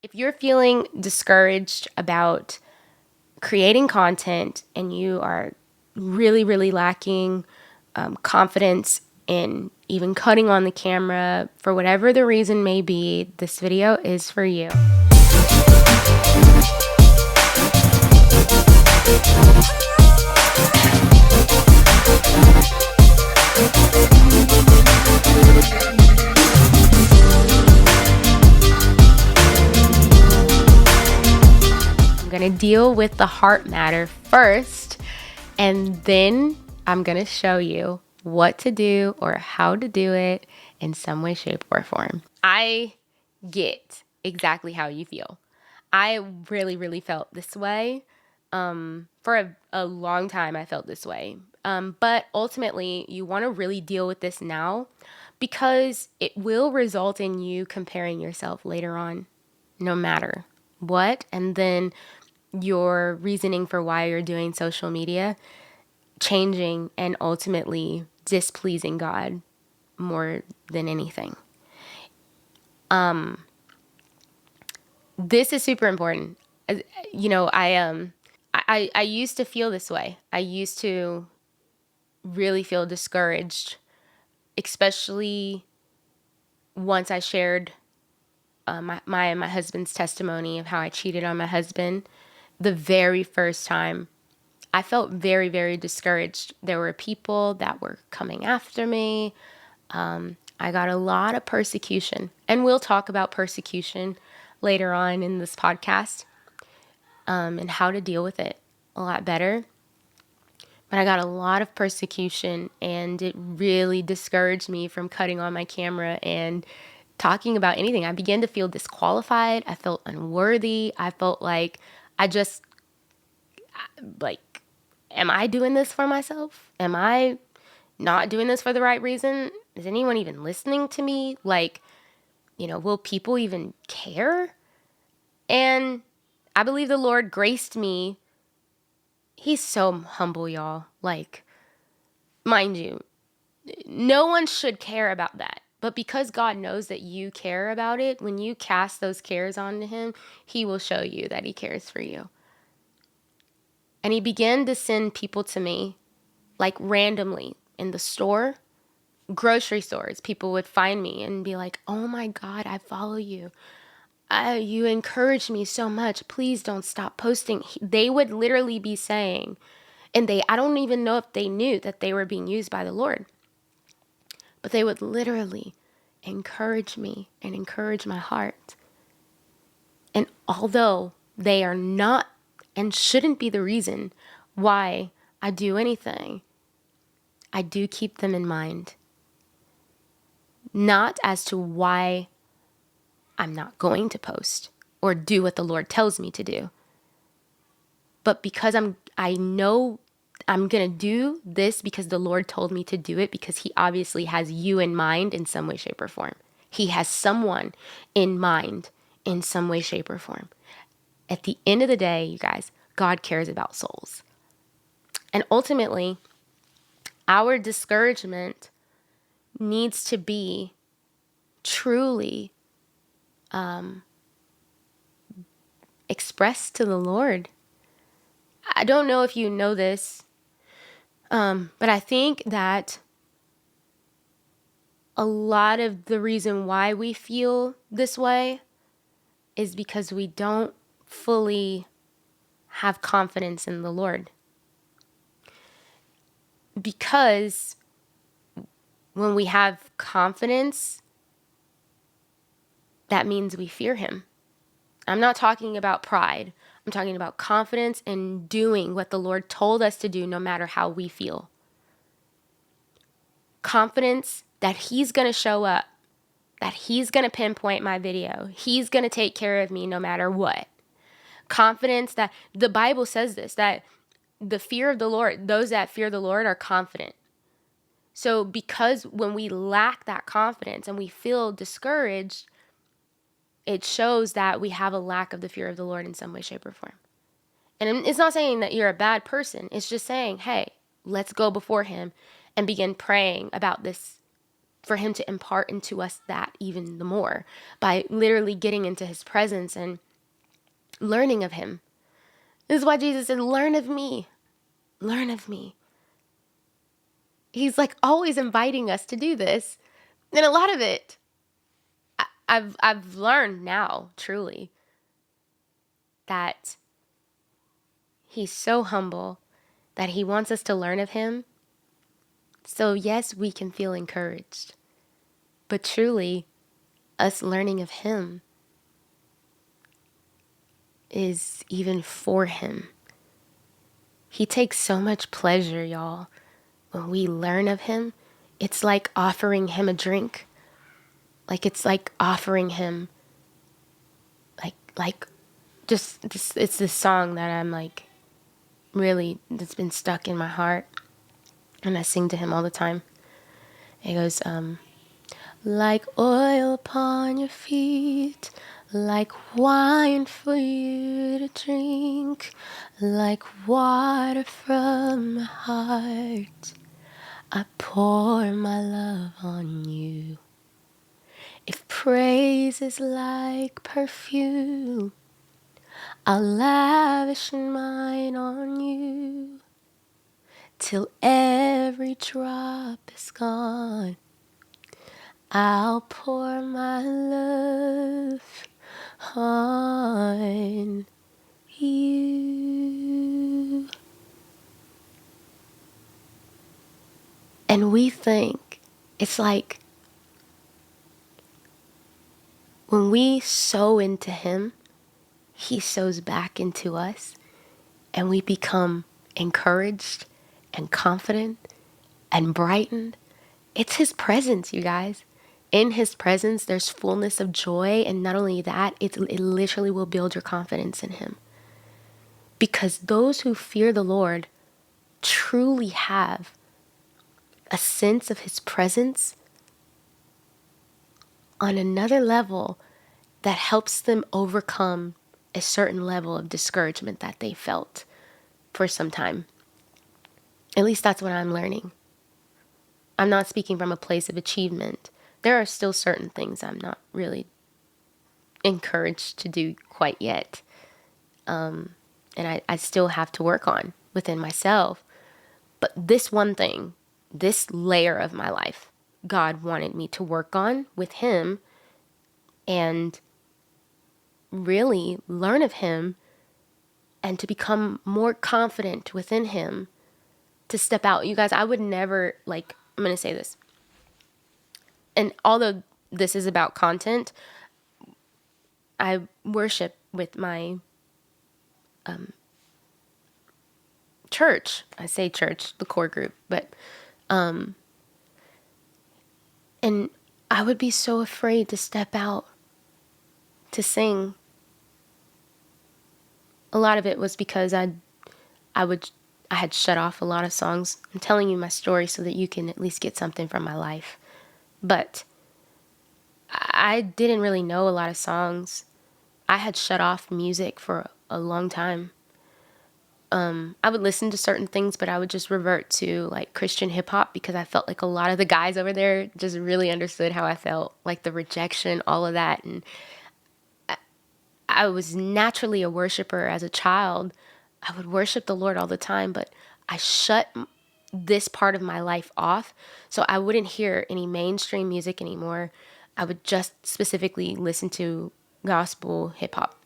If you're feeling discouraged about creating content and you are really, really lacking confidence in even cutting on the camera, for whatever the reason may be, this video is for you. I'm going to deal with the heart matter first, and then I'm going to show you what to do or how to do it in some way, shape, or form. I get exactly how you feel. I really, really felt this way. For a long time, I felt this way. But ultimately, you want to really deal with this now because it will result in you comparing yourself later on, no matter what. And then your reasoning for why you're doing social media changing and ultimately displeasing God more than anything. This is super important. You know, I used to feel this way. I used to really feel discouraged, especially once I shared my husband's testimony of how I cheated on my husband. The very first time, I felt very, very discouraged. There were people that were coming after me. I got a lot of persecution, and we'll talk about persecution later on in this podcast, and how to deal with it a lot better. But I got a lot of persecution, and it really discouraged me from cutting on my camera and talking about anything. I began to feel disqualified. I felt unworthy. I felt like I just, like, am I doing this for myself? Am I not doing this for the right reason? Is anyone even listening to me? Like, will people even care? And I believe the Lord graced me. He's so humble, y'all. Like, mind you, no one should care about that. But because God knows that you care about it, when you cast those cares onto Him, He will show you that He cares for you. And He began to send people to me, like randomly in the store, grocery stores. People would find me and be like, "Oh my God, I follow you. You encourage me so much. Please don't stop posting." They would literally be saying, and I don't even know if they knew that they were being used by the Lord, but they would literally encourage me and encourage my heart. And although they are not and shouldn't be the reason why I do anything, I do keep them in mind. Not as to why I'm not going to post or do what the Lord tells me to do, but because I know I'm going to do this because the Lord told me to do it, because He obviously has you in mind in some way, shape, or form. He has someone in mind in some way, shape, or form. At the end of the day, you guys, God cares about souls. And ultimately, our discouragement needs to be truly expressed to the Lord. I don't know if you know this, but I think that a lot of the reason why we feel this way is because we don't fully have confidence in the Lord. Because when we have confidence, that means we fear Him. I'm not talking about pride. I'm talking about confidence in doing what the Lord told us to do, no matter how we feel. Confidence that He's going to show up, that He's going to pinpoint my video. He's going to take care of me no matter what. Confidence that the Bible says this, that the fear of the Lord, those that fear the Lord are confident. So because when we lack that confidence and we feel discouraged, it shows that we have a lack of the fear of the Lord in some way, shape, or form. And it's not saying that you're a bad person. It's just saying, hey, let's go before Him and begin praying about this for him to impart into us that even the more by literally getting into his presence and learning of him. This is why Jesus said, learn of me. Learn of me. He's like always inviting us to do this. And a lot of it, I've learned now, truly, that he's so humble that he wants us to learn of him. So yes, we can feel encouraged. But truly, us learning of him is even for him. He takes so much pleasure, y'all. When we learn of him, it's like offering him a drink. Like it's like offering him like just this, it's this song that I'm like really, that's been stuck in my heart, and I sing to him all the time. It goes, like oil upon your feet, like wine for you to drink, like water from my heart, I pour my love on you. If praise is like perfume, I'll lavish mine on you, till every drop is gone. I'll pour my love on you. And we think it's like when we sow into him, he sows back into us, and we become encouraged and confident and brightened. It's his presence, you guys. In his presence, there's fullness of joy. And not only that, it literally will build your confidence in him. Because those who fear the Lord truly have a sense of his presence on another level that helps them overcome a certain level of discouragement that they felt for some time. At least that's what I'm learning. I'm not speaking from a place of achievement. There are still certain things I'm not really encouraged to do quite yet. And I still have to work on within myself. But this one thing, this layer of my life, God wanted me to work on with him and really learn of him and to become more confident within him, to step out. You guys, I would never, like, I'm going to say this. And although this is about content, I worship with my church. I say church, the core group, but and I would be so afraid to step out to sing. A lot of it was because I had shut off a lot of songs. I'm telling you my story so that you can at least get something from my life. But I didn't really know a lot of songs. I had shut off music for a long time. I would listen to certain things, but I would just revert to like Christian hip hop because I felt like a lot of the guys over there just really understood how I felt, like the rejection, all of that. And I was naturally a worshiper as a child. I would worship the Lord all the time, but I shut this part of my life off. So I wouldn't hear any mainstream music anymore. I would just specifically listen to gospel hip hop.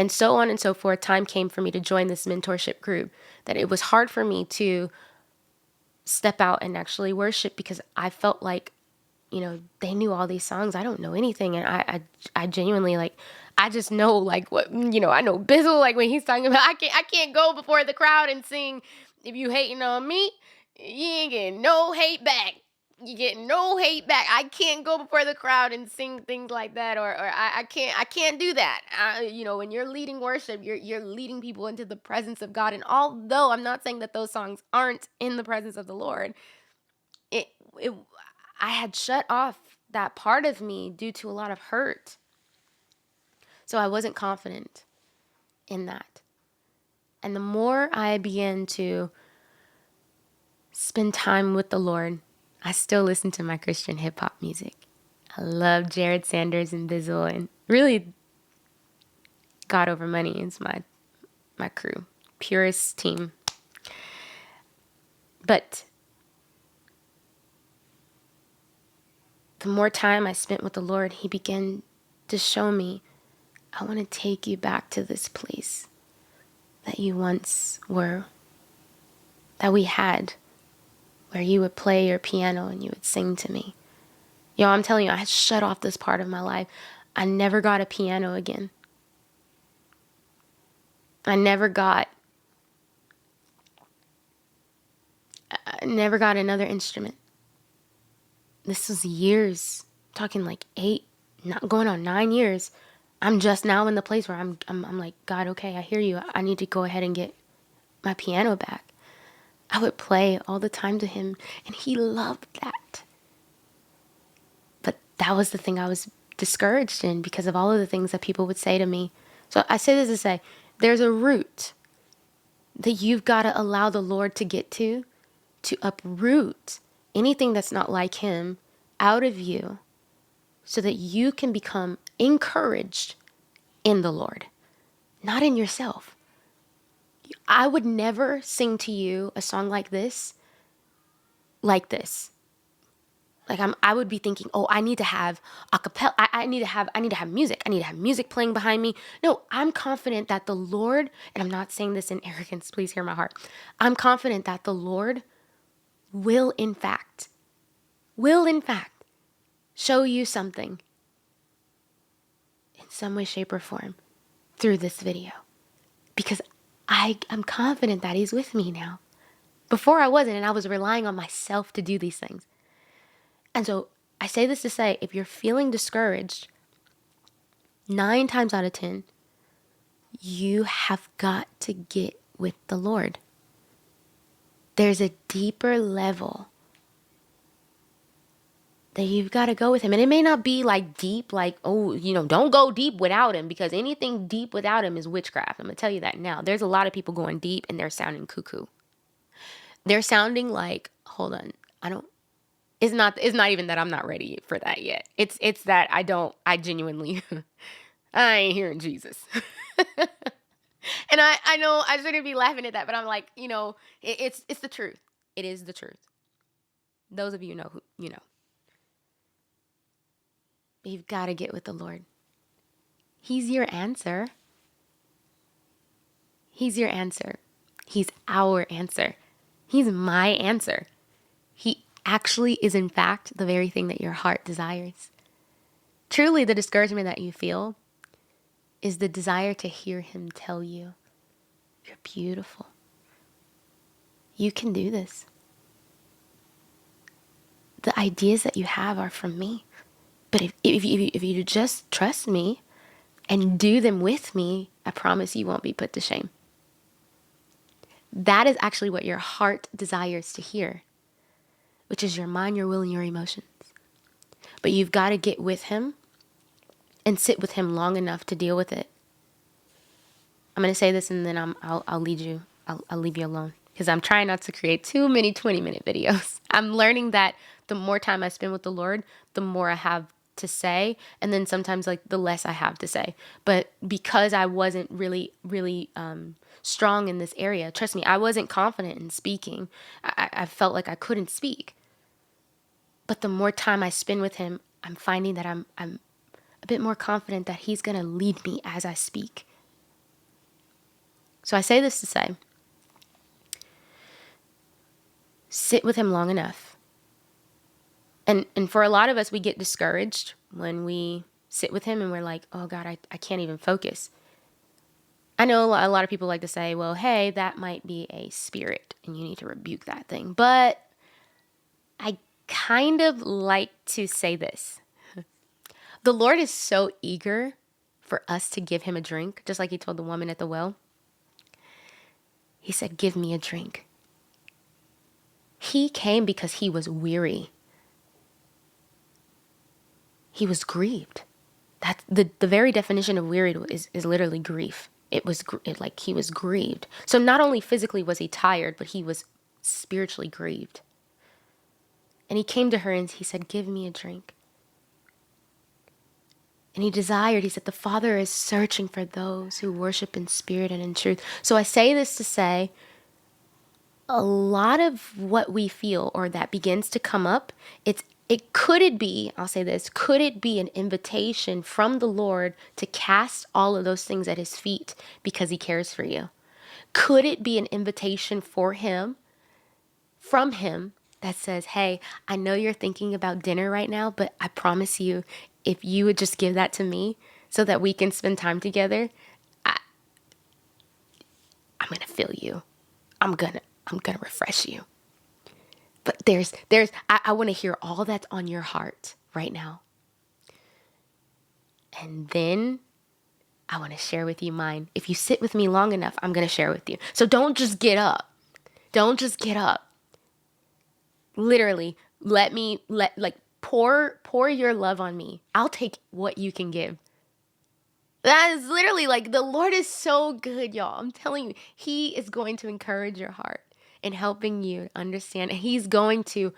And so on and so forth. Time came for me to join this mentorship group that it was hard for me to step out and actually worship because I felt like, you know, they knew all these songs. I don't know anything. And I genuinely like, I just know like what, you know, I know Bizzle, like when he's talking about, I can't go before the crowd and sing, if you hating on me, you ain't getting no hate back. You get no hate back. I can't go before the crowd and sing things like that, or I can't do that. You know, when you're leading worship, you're leading people into the presence of God. And although I'm not saying that those songs aren't in the presence of the Lord, it I had shut off that part of me due to a lot of hurt. So I wasn't confident in that. And the more I began to spend time with the Lord, I still listen to my Christian hip hop music. I love Jared Sanders and Bizzle, and really God Over Money is my crew, purest team. But the more time I spent with the Lord, He began to show me, I want to take you back to this place that you once were, that we had, where you would play your piano and you would sing to me. Yo, I'm telling you, I had shut off this part of my life. I never got a piano again. I never got another instrument. This was years, talking like 8, not going on 9 years. I'm just now in the place where I'm like, God, okay, I hear you. I need to go ahead and get my piano back. I would play all the time to Him, and He loved that. But that was the thing I was discouraged in because of all of the things that people would say to me. So I say this to say, there's a root that you've got to allow the Lord to get to uproot anything that's not like Him out of you so that you can become encouraged in the Lord, not in yourself. I would never sing to you a song like this. Like I would be thinking, oh, I need to have a cappella. I need to have music. I need to have music playing behind me. No, I'm confident that the Lord, and I'm not saying this in arrogance, please hear my heart. I'm confident that the Lord will in fact show you something in some way, shape, or form through this video. Because I'm confident that He's with me now. Before I wasn't, and I was relying on myself to do these things. And so I say this to say, if you're feeling discouraged, 9 times out of 10, you have got to get with the Lord. There's a deeper level that you've got to go with Him. And it may not be like deep, like, oh, don't go deep without Him, because anything deep without Him is witchcraft. I'm going to tell you that now. There's a lot of people going deep and they're sounding cuckoo. They're sounding like, hold on, it's not even that I'm not ready for that yet. It's that I genuinely, I ain't hearing Jesus. And I know I shouldn't be laughing at that, but I'm like, it's the truth. It is the truth. Those of you know who, But you've got to get with the Lord. He's your answer. He's your answer. He's our answer. He's my answer. He actually is in fact the very thing that your heart desires. Truly, the discouragement that you feel is the desire to hear Him tell you, you're beautiful. You can do this. The ideas that you have are from me. But if you just trust me and do them with me, I promise you won't be put to shame. That is actually what your heart desires to hear, which is your mind, your will, and your emotions. But you've got to get with Him and sit with Him long enough to deal with it. I'm going to say this and then I'll lead you. I'll leave you alone because I'm trying not to create too many 20-minute videos. I'm learning that the more time I spend with the Lord, the more I have to say, and then sometimes like the less I have to say. But because I wasn't really strong in this area, trust me, I wasn't confident in speaking. I felt like I couldn't speak. But the more time I spend with Him, I'm finding that I'm a bit more confident that He's going to lead me as I speak. So I say this to say, sit with Him long enough. And for a lot of us, we get discouraged when we sit with Him and we're like, oh God, I can't even focus. I know a lot of people like to say, well, hey, that might be a spirit and you need to rebuke that thing. But I kind of like to say this. The Lord is so eager for us to give Him a drink, just like He told the woman at the well. He said, give me a drink. He came because He was weary. He was grieved. That's the very definition of weary is literally grief. It was like He was grieved. So not only physically was He tired, but He was spiritually grieved. And he came to her and he said, give me a drink. And he said, the Father is searching for those who worship in spirit and in truth. So I say this to say, a lot of what we feel or that begins to come up, could it be an invitation from the Lord to cast all of those things at his feet because he cares for you? Could it be an invitation from him that says, hey, I know you're thinking about dinner right now, but I promise you, if you would just give that to me so that we can spend time together, I'm going to fill you. I'm going to refresh you. But I want to hear all that's on your heart right now. And then I want to share with you mine. If you sit with me long enough, I'm going to share with you. So don't just get up. Don't just get up. Literally, pour your love on me. I'll take what you can give. That is literally the Lord is so good, y'all. I'm telling you, he is going to encourage your heart and helping you understand. And he's going to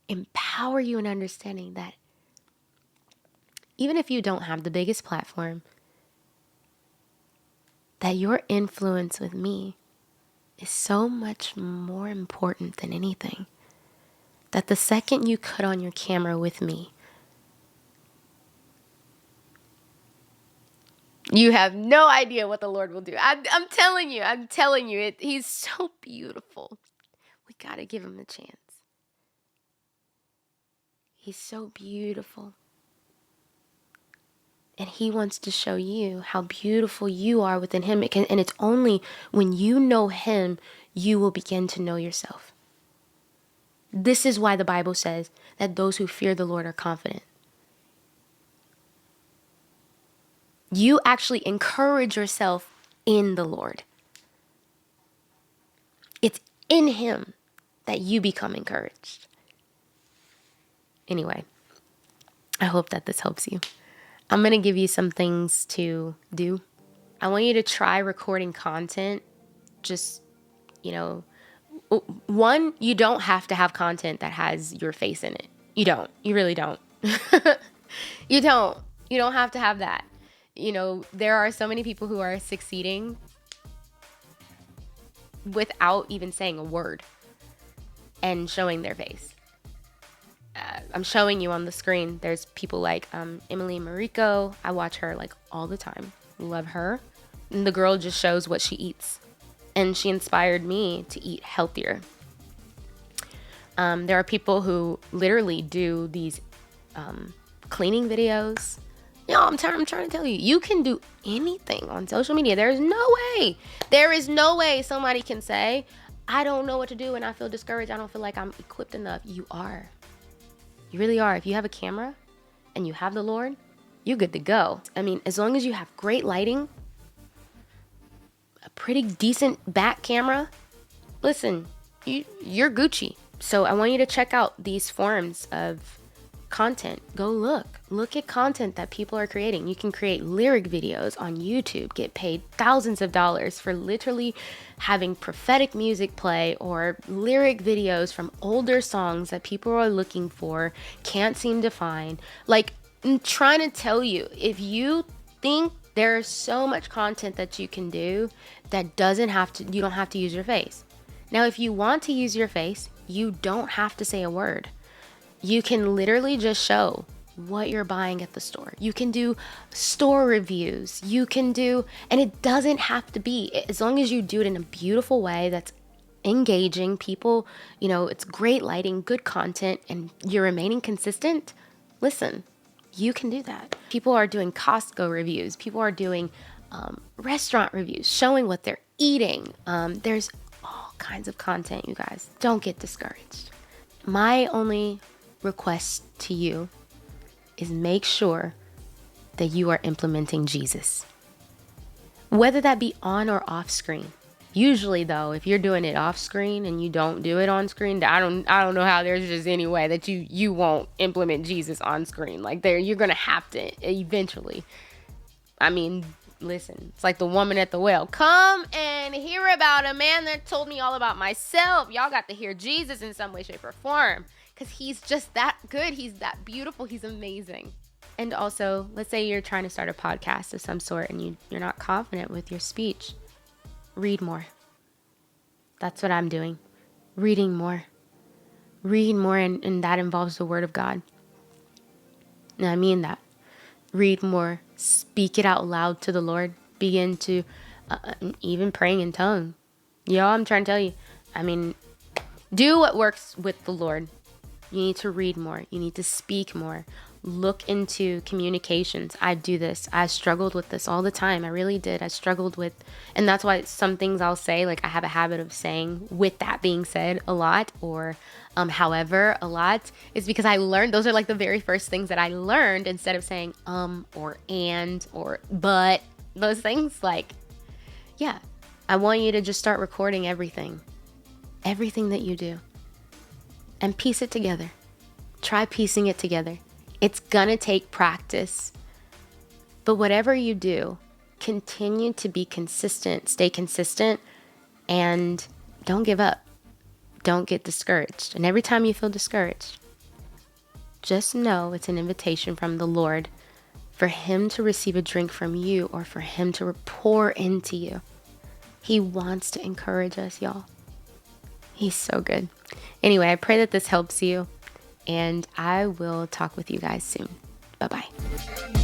empower you in understanding that even if you don't have the biggest platform, that your influence with me is so much more important than anything. That the second you cut on your camera with me, you have no idea what the Lord will do. I'm telling you, he's so beautiful. We got to give him a chance. He's so beautiful. And he wants to show you how beautiful you are within him. And it's only when you know him, you will begin to know yourself. This is why the Bible says that those who fear the Lord are confident. You actually encourage yourself in the Lord. It's in him that you become encouraged. Anyway, I hope that this helps you. I'm going to give you some things to do. I want you to try recording content. Just, one, you don't have to have content that has your face in it. You don't. You really don't. You don't. You don't have to have that. There are so many people who are succeeding without even saying a word and showing their face. I'm showing you on the screen. There's people like Emily Mariko. I watch her all the time. Love her. And the girl just shows what she eats. And she inspired me to eat healthier. There are people who literally do these cleaning videos. I'm trying to tell you, you can do anything on social media. There is no way somebody can say, I don't know what to do and I feel discouraged. I don't feel like I'm equipped enough. You are. You really are. If you have a camera and you have the Lord, you're good to go. I mean, as long as you have great lighting, a pretty decent back camera, listen, you're Gucci. So I want you to check out these forms of content. Go look at content that people are creating. You can create lyric videos on YouTube, get paid thousands of dollars for literally having prophetic music play, or lyric videos from older songs that people are looking for, can't seem to find. I'm trying to tell you, if you think there's so much content that you can do that you don't have to use your face. Now, if you want to use your face, you don't have to say a word. You can literally just show what you're buying at the store. You can do store reviews. And it doesn't have to be, as long as you do it in a beautiful way that's engaging people, it's great lighting, good content, and you're remaining consistent. Listen, you can do that. People are doing Costco reviews. People are doing restaurant reviews, showing what they're eating. There's all kinds of content, you guys. Don't get discouraged. My only request to you is make sure that you are implementing Jesus, whether that be on or off screen. Usually though, if you're doing it off screen and you don't do it on screen, I don't know how there's just any way that you won't implement Jesus on screen. You're gonna have to eventually. I mean, listen, it's like the woman at the well. Come and hear about a man that told me all about myself. Y'all got to hear Jesus in some way, shape, or form. because he's just that good. He's that beautiful. He's amazing. And also, let's say you're trying to start a podcast of some sort and you're not confident with your speech. Read more. That's what I'm doing. Reading more. Read more, and that involves the Word of God. And I mean that. Read more. Speak it out loud to the Lord. Begin to even praying in tongue. Y'all, I'm trying to tell you. I mean, do what works with the Lord. You need to read more. You need to speak more. Look into communications. I do this. I struggled with this all the time. I really did. I struggled with, and that's why some things I'll say, like I have a habit of saying with that being said a lot, or however a lot, is because I learned, those are like the very first things that I learned instead of saying or and or but, those things. Like, yeah, I want you to just start recording everything that you do and piece it together. Try piecing it together. It's gonna take practice. But whatever you do, continue to be consistent, stay consistent, and don't give up. Don't get discouraged. And every time you feel discouraged, just know it's an invitation from the Lord for Him to receive a drink from you, or for Him to pour into you. He wants to encourage us, y'all. He's so good. Anyway, I pray that this helps you, and I will talk with you guys soon. Bye-bye.